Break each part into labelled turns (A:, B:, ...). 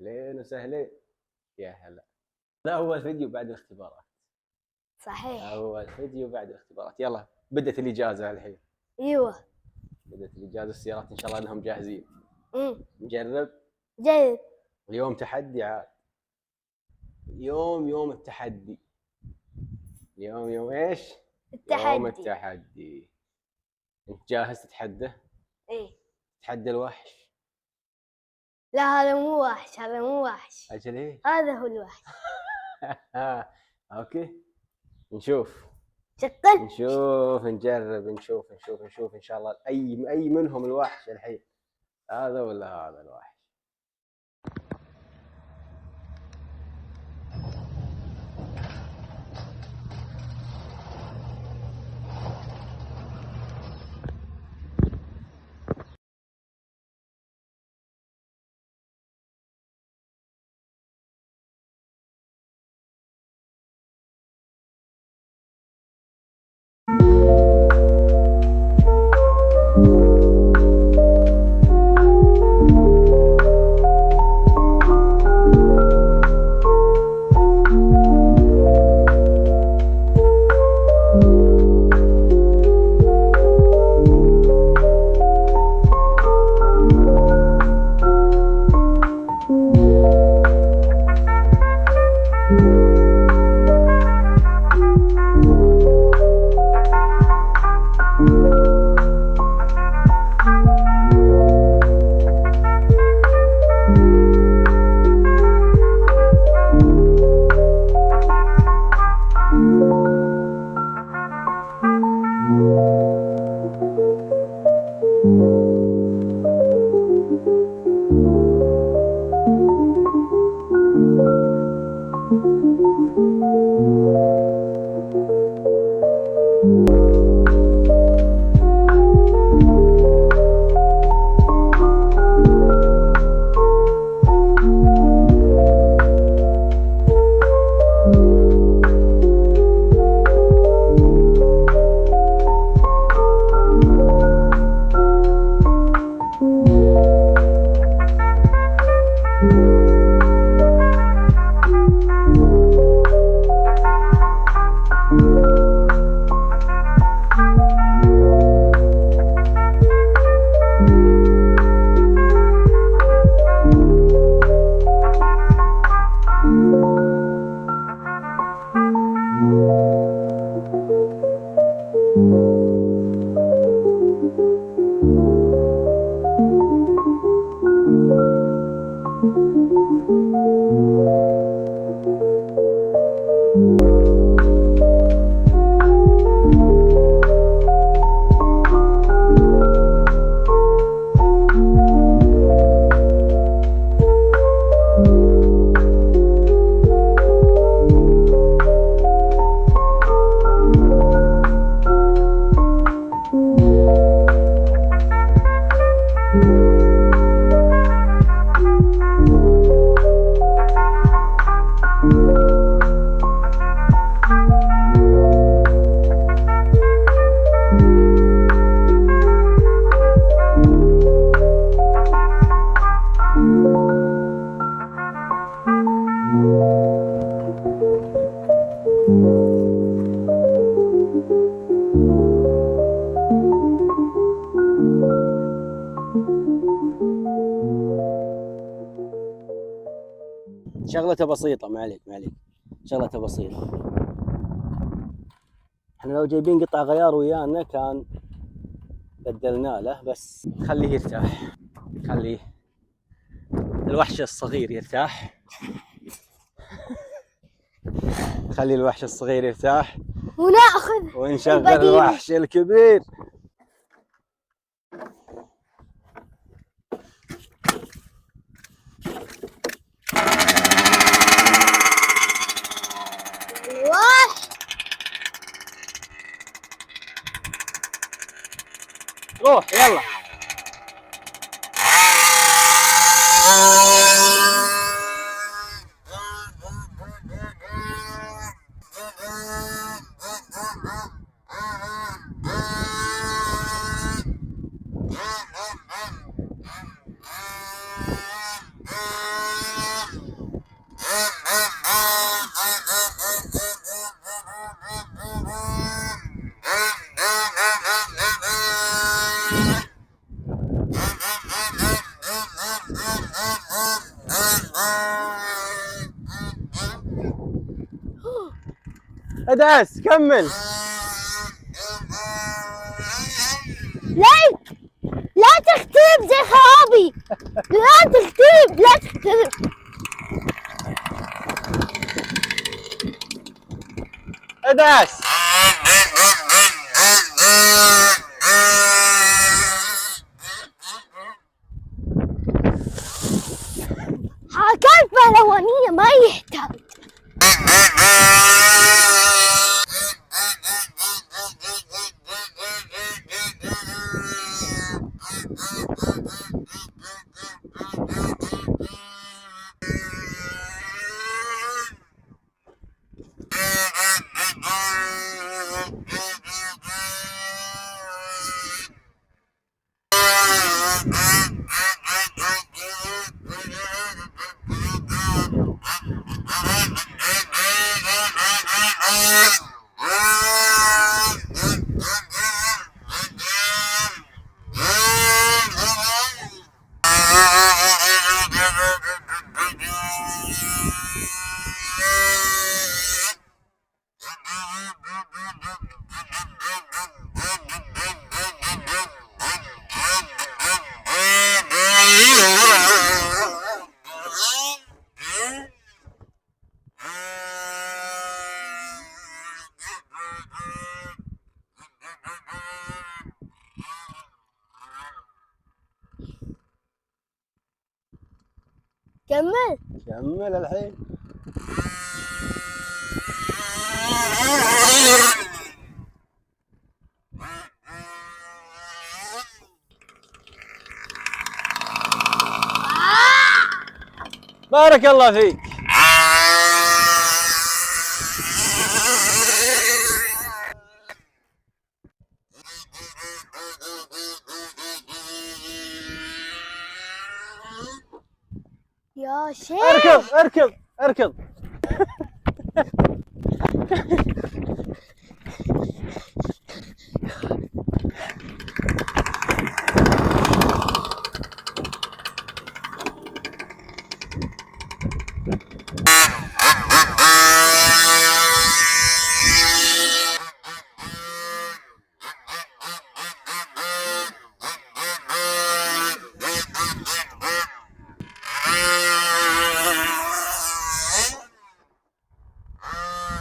A: أهلين وسهلين، يا هلا. هذا أول فيديو بعد الاختبارات.
B: صحيح.
A: أول فيديو بعد الاختبارات. يلا بدت الإجازة الحين.
B: ايوه.
A: بدت الإجازة، السيارات إن شاء الله أنهم جاهزين. نجرب.
B: جيد.
A: اليوم تحدي عاد. يوم التحدي. يوم إيش؟ يوم
B: التحدي.
A: التحدي. أنت جاهز تتحدى؟
B: ايه.
A: تحدى الوحش.
B: لا هذا مو وحش، هذا مو وحش.
A: أجل إيه؟
B: هذا هو الوحش.
A: أوكي. نشوف نجرب نشوف إن شاء الله أي منهم الوحش الحين، هذا ولا هذا الوحش. شغلته بسيطة، ما عليك شغلته بسيطة. احنا لو جايبين قطع غيار ويانا كان بدلنا له، بس خليه يرتاح، خليه الوحش الصغير يرتاح. خلي الوحش الصغير يرتاح
B: وناخذ
A: ونشغل الوحش الكبير. روح يلا. ادعس كمل.
B: لا لا تخترب زي خرابي. لا تخترب لا تخترب.
A: ادعس.
B: حركات پهلوانية ما يحتاج. كمل
A: كمل الحين. بارك الله فيك.
B: يا شيخ.
A: اركض اركض اركض.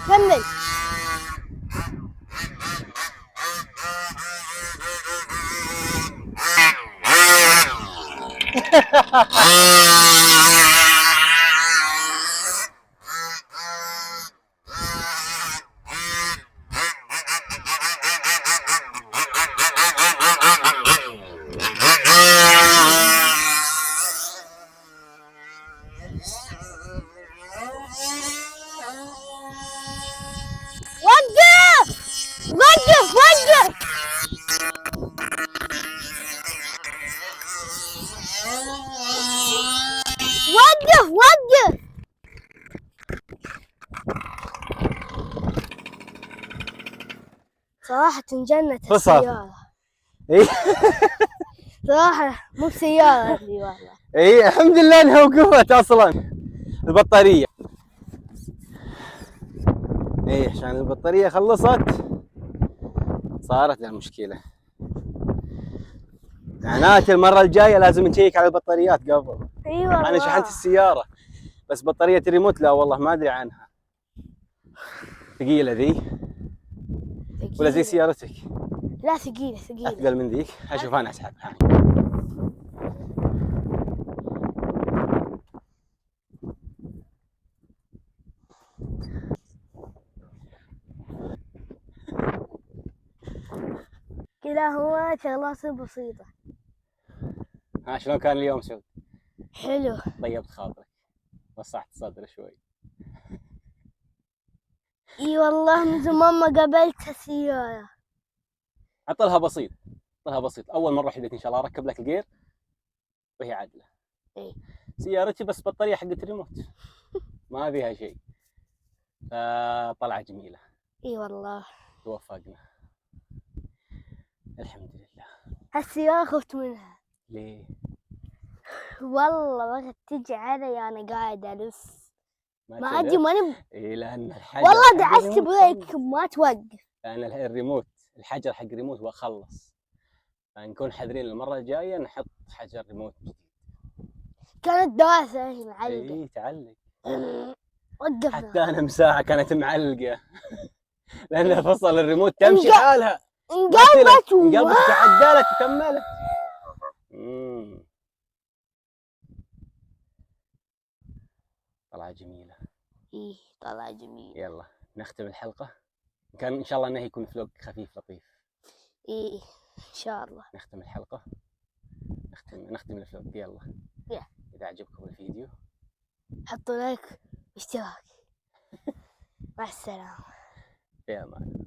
B: كمل. وقف وقف وقف. وقف وقف. صراحة انجنت
A: فصل.
B: السيارة.
A: اي
B: صراحة مو بسيارة هذي والله.
A: اي الحمد لله انها وقفت اصلا البطارية. اي عشان البطارية خلصت صارت لها مشكلة. معناته المرة الجاية لازم نشيك على البطاريات قبل.
B: اي والله.
A: انا شحنت السيارة بس بطارية الريموت لا والله ما ادري عنها. ثقيلة ذي ولا زي سيارتك؟
B: لا ثقيلة ثقيلة.
A: اثقل من ذيك. اشوف انا اسحبها.
B: كلاهما شغلات بسيطة.
A: ها شلون كان اليوم سعود؟
B: حلو.
A: طيبت خاطرك وسعت الصدر شوي.
B: اي والله من زمان ما قابلت السيارة.
A: عطلها بسيط. عطلها بسيط. اول مرة حدك ان شاء الله اركب لك الجير وهي عادلة.
B: اي
A: سيارتي بس بطارية حقت الريموت ما فيها شيء. فطلعة جميلة،
B: اي والله.
A: توفقنا الحمد لله.
B: هالسيارة خفت منها
A: ليه؟
B: والله، بغت تجي علي انا قاعد الف، ما
A: تلف؟
B: ادري ماني.
A: إيه لأن الحجر
B: والله
A: حق
B: دعست
A: الريموت
B: بريك
A: خلص.
B: ما توقف.
A: لأن الريموت، الحجر حق الريموت وخلص، فنكون حذرين المرة الجاية نحط حجر ريموت جديد.
B: كانت دراسة هي معلقة.
A: إيه تعلق.
B: وقفنا
A: حتى أنا مساحة كانت معلقة لأن فصل الريموت تمشي حالها،
B: انقلبت
A: انقلبت تعدلت وكملت. طلعة جميلة.
B: ايه طلع جميل.
A: يلا نختم الحلقة، كان إن شاء الله إنه يكون فلوق خفيف لطيف.
B: ايه ان شاء الله.
A: نختم الحلقة، نختم الفلوق. يلا إذا عجبكم الفيديو
B: حطوا لايك واشتراك. مع السلامة.
A: في أمان.